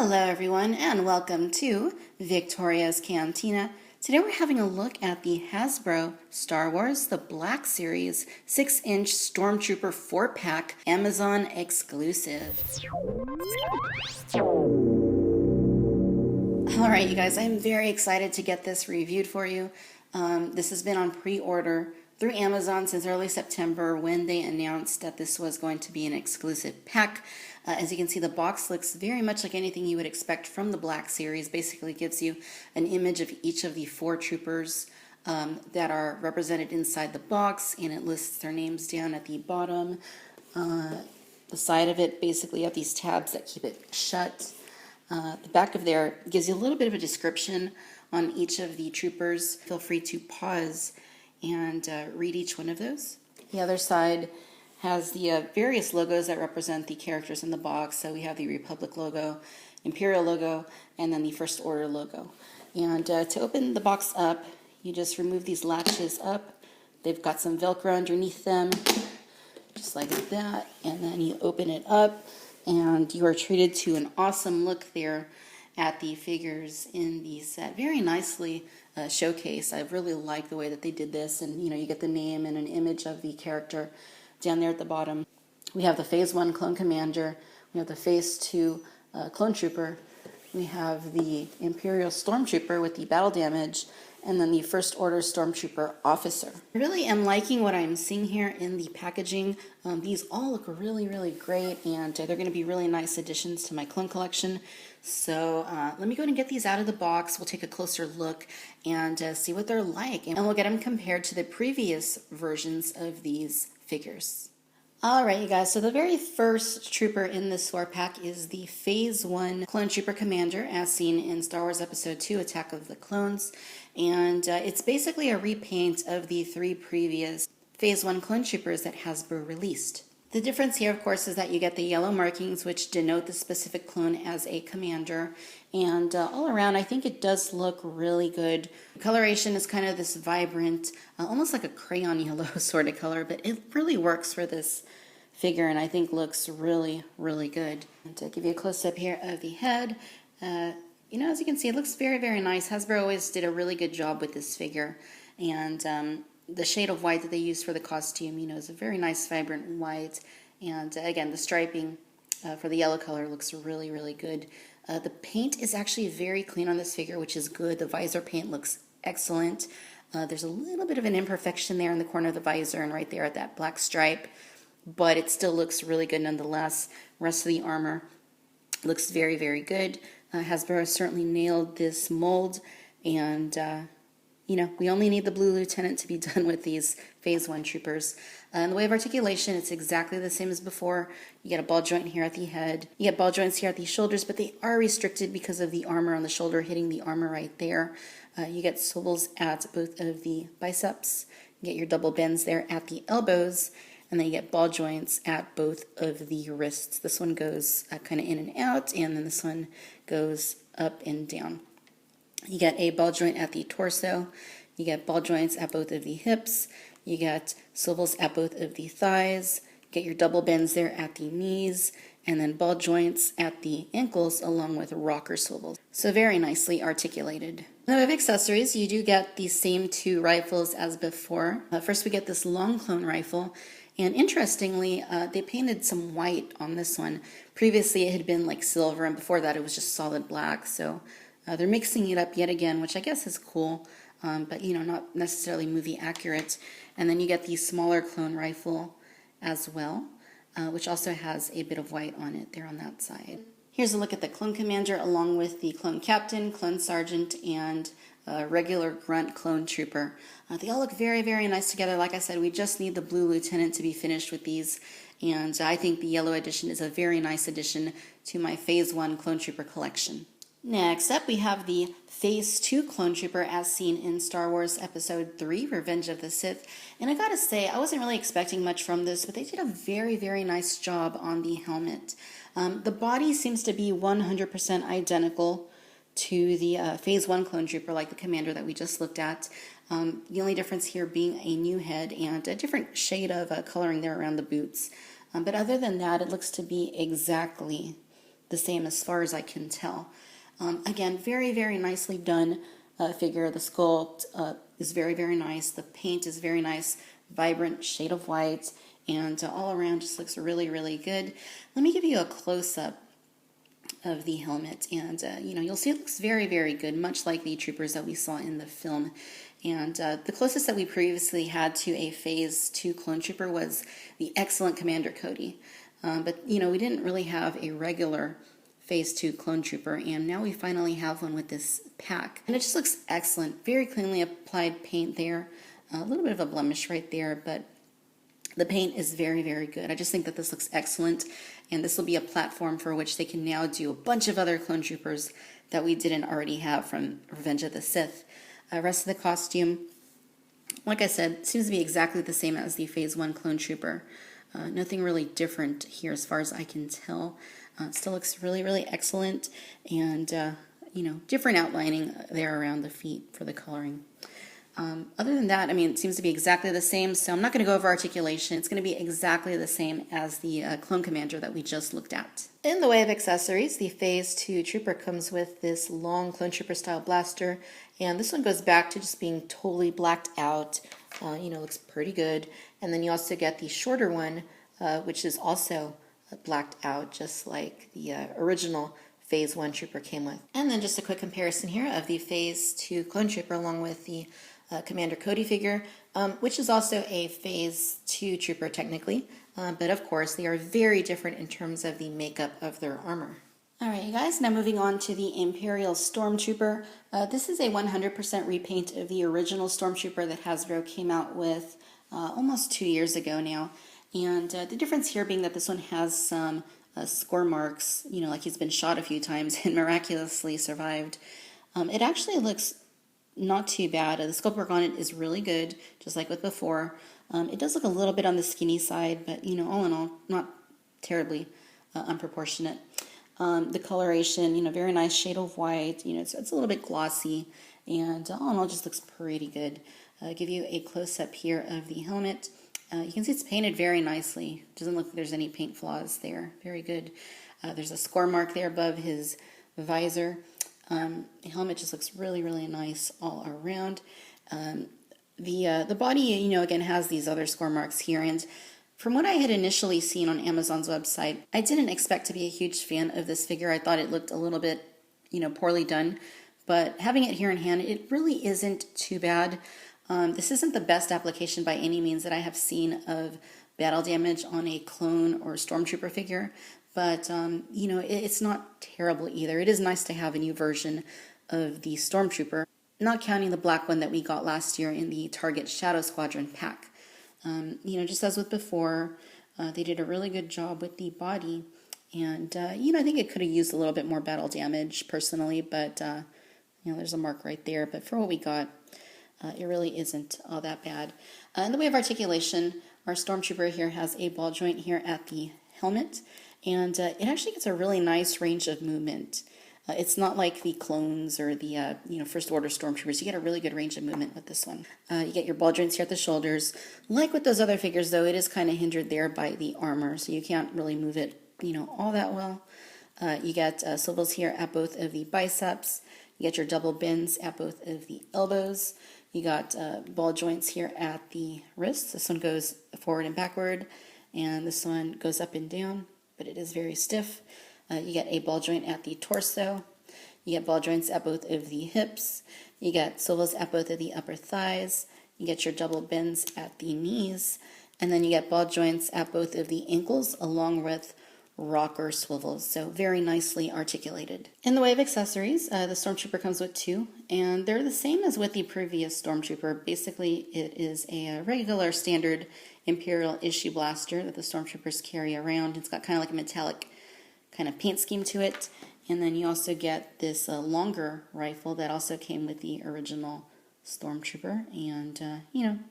Hello everyone and welcome to Victoria's Cantina. Today we're having a look at the Hasbro Star Wars The Black Series 6-inch Stormtrooper 4-pack Amazon exclusive. Alright you guys, I'm very excited to get this reviewed for you. This has been on pre-order through Amazon since early September when they announced that this was going to be an exclusive pack. As you can see, the box looks very much like anything you would expect from the Black Series. Basically gives you an image of each of the 4 troopers that are represented inside the box, and it lists their names down at the bottom. The side of it, basically you have these tabs that keep it shut. The back of there gives you a little bit of a description on each of the troopers. Feel free to pause and read each one of those. The other side has the various logos that represent the characters in the box. So we have the Republic logo, Imperial logo, and then the First Order logo. And to open the box up, you just remove these latches up. They've got some Velcro underneath them, just like that. And then you open it up, and you are treated to an awesome look there at the figures in the set. Very nicely showcased. I really like the way that they did this, and you get the name and an image of the character down there at the bottom. We have the Phase 1 Clone Commander, we have the Phase 2 Clone Trooper, we have the Imperial Stormtrooper with the battle damage, and then the First Order Stormtrooper Officer. I really am liking what I'm seeing here in the packaging. These all look really, really great, and they're going to be really nice additions to my clone collection. So let me go ahead and get these out of the box. We'll take a closer look and see what they're like, and we'll get them compared to the previous versions of these figures. Alright you guys, so the very first trooper in this 4-pack is the Phase 1 Clone Trooper Commander, as seen in Star Wars Episode 2, Attack of the Clones. And it's basically a repaint of the 3 previous Phase 1 Clone Troopers that Hasbro released. The difference here, of course, is that you get the yellow markings, which denote the specific clone as a commander. And all around, I think it does look really good. The coloration is kind of this vibrant, almost like a crayon yellow sort of color, but it really works for this figure, and I think looks really, really good. And to give you a close-up here of the head, as you can see, it looks very, very nice. Hasbro always did a really good job with this figure, and the shade of white that they used for the costume, is a very nice, vibrant white. And again, the striping for the yellow color looks really, really good. The paint is actually very clean on this figure, which is good. The visor paint looks excellent. There's a little bit of an imperfection there in the corner of the visor and right there at that black stripe, but it still looks really good nonetheless. The rest of the armor looks very, very good. Hasbro has certainly nailed this mold, and we only need the Blue Lieutenant to be done with these Phase 1 troopers. In the way of articulation, it's exactly the same as before. You get a ball joint here at the head. You get ball joints here at the shoulders, but they are restricted because of the armor on the shoulder hitting the armor right there. You get swivels at both of the biceps. You get your double bends there at the elbows, and then you get ball joints at both of the wrists. This one goes kind of in and out, and then this one goes up and down. You get a ball joint at the torso, you get ball joints at both of the hips, you get swivels at both of the thighs, you get your double bends there at the knees, and then ball joints at the ankles along with rocker swivels. So very nicely articulated. Now of accessories, you do get the same 2 rifles as before. First we get this long clone rifle, and interestingly, they painted some white on this one. Previously it had been like silver, and before that it was just solid black, so they're mixing it up yet again, which I guess is cool, but not necessarily movie accurate. And then you get the smaller clone rifle as well, which also has a bit of white on it there on that side. Here's a look at the Clone Commander along with the Clone Captain, Clone Sergeant, and regular Grunt Clone Trooper. They all look very, very nice together. Like I said, we just need the Blue Lieutenant to be finished with these, and I think the yellow edition is a very nice addition to my Phase 1 Clone Trooper collection. Next up, we have the Phase 2 Clone Trooper as seen in Star Wars Episode 3, Revenge of the Sith. And I gotta say, I wasn't really expecting much from this, but they did a very, very nice job on the helmet. The body seems to be 100% identical to the Phase 1 Clone Trooper, like the Commander that we just looked at. The only difference here being a new head and a different shade of coloring there around the boots. But other than that, it looks to be exactly the same as far as I can tell. Again, very, very nicely done figure. The sculpt is very, very nice. The paint is very nice, vibrant shade of white, and all around just looks really, really good. Let me give you a close-up of the helmet, and you'll see it looks very, very good, much like the troopers that we saw in the film. And the closest that we previously had to a Phase 2 clone trooper was the excellent Commander Cody. But we didn't really have a regular Phase 2 clone trooper, and now we finally have one with this pack. And it just looks excellent. Very cleanly applied paint there. A little bit of a blemish right there, but the paint is very, very good. I just think that this looks excellent, and this will be a platform for which they can now do a bunch of other clone troopers that we didn't already have from Revenge of the Sith. Rest of the costume, like I said, seems to be exactly the same as the Phase 1 clone trooper. Nothing really different here as far as I can tell. It still looks really, really excellent, and different outlining there around the feet for the coloring. Other than that, it seems to be exactly the same, so I'm not going to go over articulation. It's going to be exactly the same as the Clone Commander that we just looked at. In the way of accessories, the Phase 2 Trooper comes with this long Clone Trooper style blaster, and this one goes back to just being totally blacked out. Looks pretty good. And then you also get the shorter one, which is also blacked out, just like the original Phase 1 Trooper came with. And then just a quick comparison here of the Phase 2 Clone Trooper along with the Commander Cody figure, which is also a Phase 2 Trooper technically, but of course they are very different in terms of the makeup of their armor. Alright, you guys, now moving on to the Imperial Stormtrooper. This is a 100% repaint of the original Stormtrooper that Hasbro came out with almost 2 years ago now. And the difference here being that this one has some score marks, like he's been shot a few times and miraculously survived. It actually looks not too bad. The sculpt work on it is really good, just like with before. It does look a little bit on the skinny side, but all in all, not terribly unproportionate. The coloration, very nice shade of white. It's a little bit glossy, and all in all, just looks pretty good. I'll give you a close-up here of the helmet. You can see it's painted very nicely. Doesn't look like there's any paint flaws there. Very good. There's a score mark there above his visor. The helmet just looks really, really nice all around. The body, again, has these other score marks here, and from what I had initially seen on Amazon's website, I didn't expect to be a huge fan of this figure. I thought it looked a little bit, poorly done, but having it here in hand, it really isn't too bad. This isn't the best application by any means that I have seen of battle damage on a clone or Stormtrooper figure, but it's not terrible either. It is nice to have a new version of the Stormtrooper, not counting the black one that we got last year in the Target Shadow Squadron pack. Just as with before, they did a really good job with the body, and I think it could have used a little bit more battle damage personally, but there's a mark right there. But for what we got, it really isn't all that bad. In the way of articulation, our Stormtrooper here has a ball joint here at the helmet, and it actually gets a really nice range of movement. It's not like the clones or the First Order Stormtroopers. You get a really good range of movement with this one. You get your ball joints here at the shoulders. Like with those other figures, though, it is kind of hindered there by the armor, so you can't really move it, all that well. You get swivels here at both of the biceps. You get your double bends at both of the elbows. You got ball joints here at the wrists. This one goes forward and backward, and this one goes up and down, but it is very stiff. You get a ball joint at the torso. You get ball joints at both of the hips. You get swivels at both of the upper thighs. You get your double bends at the knees. And then you get ball joints at both of the ankles along with rocker swivels. So very nicely articulated. In the way of accessories, the Stormtrooper comes with two, and they're the same as with the previous Stormtrooper. Basically, it is a regular standard Imperial issue blaster that the Stormtroopers carry around. It's got kind of like a metallic kind of paint scheme to it, and then you also get this longer rifle that also came with the original Stormtrooper, and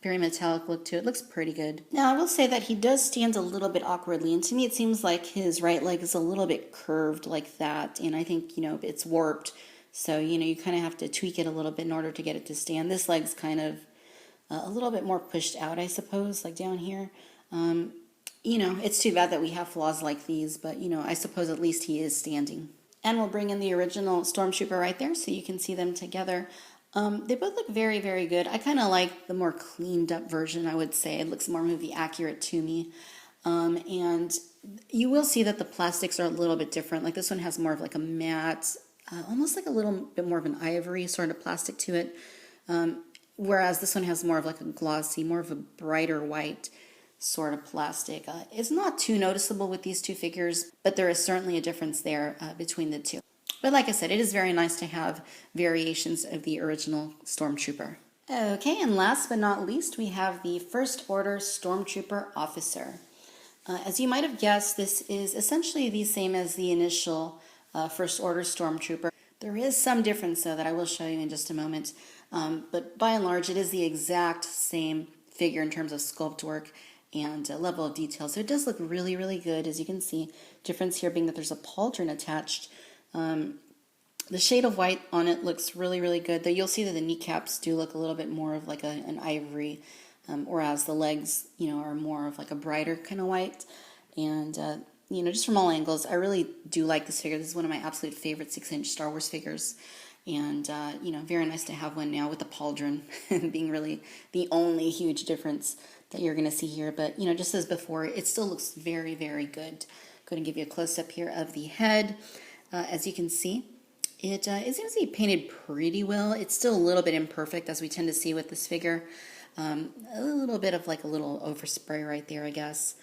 very metallic look to it. Looks pretty good. Now I will say that he does stand a little bit awkwardly, and to me it seems like his right leg is a little bit curved like that, and I think it's warped, so you kind of have to tweak it a little bit in order to get it to stand. This leg's kind of a little bit more pushed out, I suppose, like down here. you know, it's too bad that we have flaws like these, but, you know, I suppose at least he is standing. And we'll bring in the original Stormtrooper right there so you can see them together. They both look very, very good. I kind of like the more cleaned up version, I would say. It looks more movie accurate to me. And you will see that the plastics are a little bit different. Like this one has more of like a matte, almost like a little bit more of an ivory sort of plastic to it. Whereas this one has more of like a glossy, more of a brighter white sort of plastic. It's not too noticeable with these two figures, but there is certainly a difference there between the two. But like I said, it is very nice to have variations of the original Stormtrooper. Okay, and last but not least, we have the First Order Stormtrooper Officer. As you might have guessed, this is essentially the same as the initial First Order Stormtrooper. There is some difference, though, that I will show you in just a moment. But by and large, it is the exact same figure in terms of sculpt work and level of detail. So it does look really, really good, as you can see. Difference here being that there's a pauldron attached. The shade of white on it looks really, really good. Though you'll see that the kneecaps do look a little bit more of like an ivory, whereas the legs, you know, are more of like a brighter kind of white. And you know, just from all angles, I really do like this figure. This is one of my absolute favorite 6-inch Star Wars figures. And, you know, very nice to have one now with the pauldron being really the only huge difference that you're going to see here. But, you know, just as before, it still looks very, very good. Going to give you a close-up here of the head. As you can see, it seems to be painted pretty well. It's still a little bit imperfect, as we tend to see with this figure. A little bit of like a little overspray right there, I guess.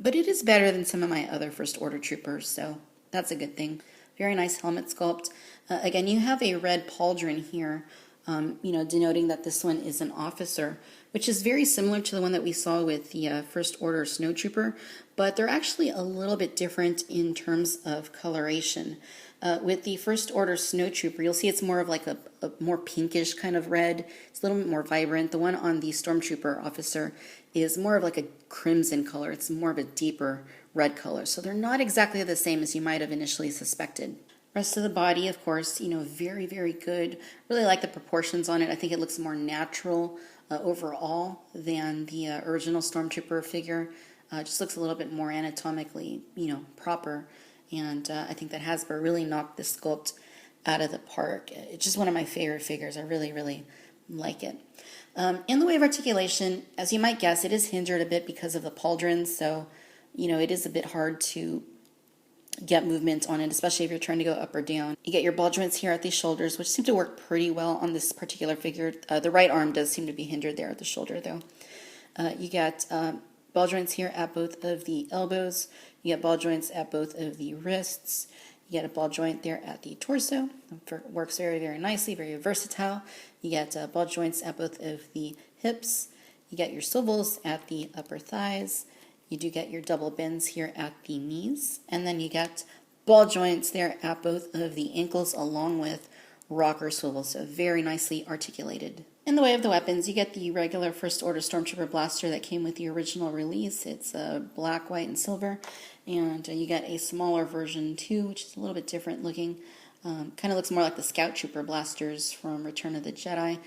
But it is better than some of my other First Order troopers, so that's a good thing. Very nice helmet sculpt. Again, you have a red pauldron here, you know, denoting that this one is an officer, which is very similar to the one that we saw with the First Order Snowtrooper, but they're actually a little bit different in terms of coloration. With the First Order Snowtrooper, you'll see it's more of like a more pinkish kind of red. It's a little bit more vibrant. The one on the Stormtrooper officer is more of like a crimson color. It's more of a deeper red color. So they're not exactly the same as you might have initially suspected. Rest of the body, of course, you know, very, very good. Really like the proportions on it. I think it looks more natural overall than the original Stormtrooper figure. Just looks a little bit more anatomically, you know, proper. And I think that Hasbro really knocked the sculpt out of the park. It's just one of my favorite figures. I really, really like it. In the way of articulation, as you might guess, it is hindered a bit because of the pauldrons. So, you know, it is a bit hard to get movement on it, especially if you're trying to go up or down. You get your ball joints here at the shoulders, which seem to work pretty well on this particular figure. The right arm does seem to be hindered there at the shoulder, though. You get ball joints here at both of the elbows. You get ball joints at both of the wrists. You get a ball joint there at the torso. It works very, very nicely, very versatile. You get ball joints at both of the hips. You get your swivels at the upper thighs. You do get your double bends here at the knees. And then you get ball joints there at both of the ankles along with rocker swivels. So very nicely articulated. In the way of the weapons, you get the regular First Order Stormtrooper blaster that came with the original release. It's black, white, and silver. And you get a smaller version too, which is a little bit different looking. Kind of looks more like the Scout Trooper blasters from Return of the Jedi.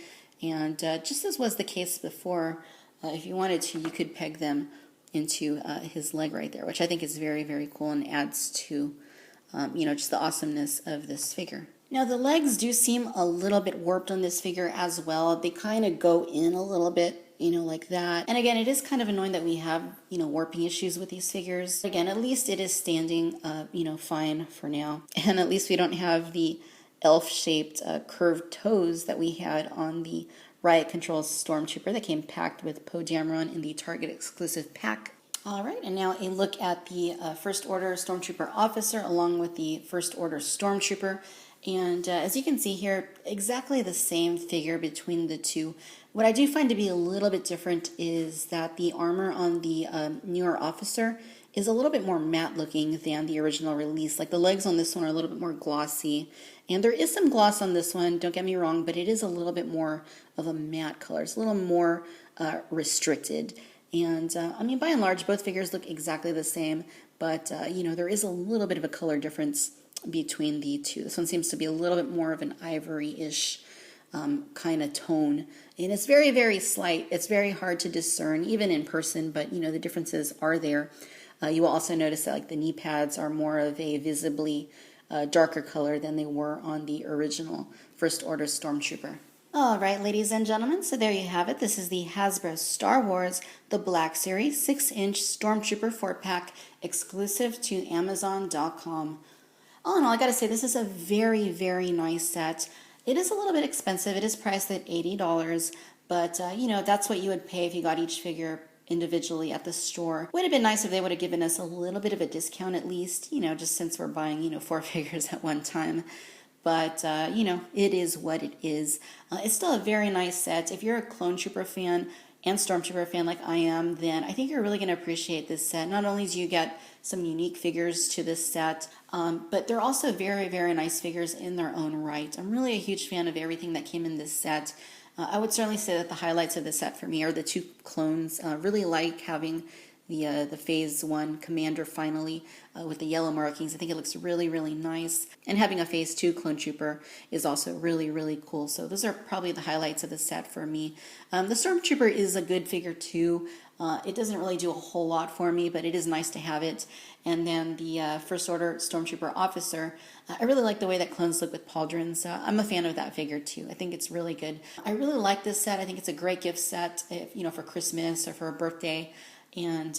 And just as was the case before, if you wanted to, you could peg them into his leg right there, which I think is very, very cool and adds to, you know, just the awesomeness of this figure. Now, the legs do seem a little bit warped on this figure as well. They kind of go in a little bit, you know, like that. And again, it is kind of annoying that we have, you know, warping issues with these figures. Again, at least it is standing, you know, fine for now. And at least we don't have the elf-shaped curved toes that we had on the Riot Controls Stormtrooper that came packed with Poe Dameron in the Target exclusive pack. All right, and now a look at the First Order Stormtrooper officer along with the First Order Stormtrooper. And as you can see here, exactly the same figure between the two. What I do find to be a little bit different is that the armor on the newer officer is a little bit more matte looking than the original release. Like the legs on this one are a little bit more glossy. And there is some gloss on this one, don't get me wrong, but it is a little bit more of a matte color. It's a little more restricted. And I mean, by and large, both figures look exactly the same, but you know, there is a little bit of a color difference between the two. This one seems to be a little bit more of an ivory-ish kind of tone. And it's very, very slight. It's very hard to discern, even in person, but the differences are there. You will also notice that like the knee pads are more of a visibly darker color than they were on the original First Order Stormtrooper. All right, ladies and gentlemen, so there you have it. This is the Hasbro Star Wars The Black Series 6-inch Stormtrooper 4-pack exclusive to Amazon.com. All in all, I gotta say, this is a very, very nice set. It is a little bit expensive. It is priced at $80, but that's what you would pay if you got each figure individually at the store. Would have been nice if they would have given us a little bit of a discount at least, just since we're buying, 4 figures at one time. But, it is what it is. It's still a very nice set. If you're a Clone Trooper fan and Stormtrooper fan like I am, then I think you're really going to appreciate this set. Not only do you get some unique figures to this set, but they're also very, very nice figures in their own right. I'm really a huge fan of everything that came in this set. I would certainly say that the highlights of the set for me are the 2 clones. Really like having the Phase 1 Commander finally with the yellow markings. I think it looks really, really nice. And having a Phase 2 Clone Trooper is also really, really cool. So those are probably the highlights of the set for me. The Stormtrooper is a good figure too. It doesn't really do a whole lot for me, but it is nice to have it. And then the First Order Stormtrooper Officer, I really like the way that clones look with pauldrons. I'm a fan of that figure too. I think it's really good. I really like this set. I think it's a great gift set, for Christmas or for a birthday. And,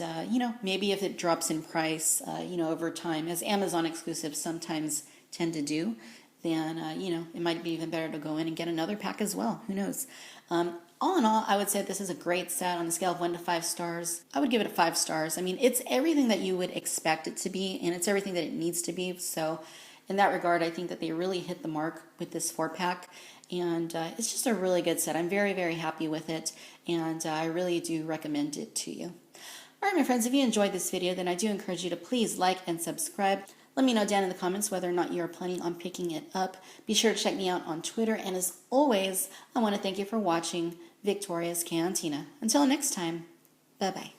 maybe if it drops in price, over time, as Amazon exclusives sometimes tend to do, then, it might be even better to go in and get another pack as well. Who knows? All in all, I would say this is a great set on a scale of 1 to 5 stars. I would give it 5 stars. I mean, it's everything that you would expect it to be, and it's everything that it needs to be. So in that regard, I think that they really hit the mark with this 4-pack. And it's just a really good set. I'm very, very happy with it, and I really do recommend it to you. All right, my friends, if you enjoyed this video, then I do encourage you to please like and subscribe. Let me know down in the comments whether or not you are planning on picking it up. Be sure to check me out on Twitter. And as always, I want to thank you for watching Victoria's Cantina. Until next time, bye-bye.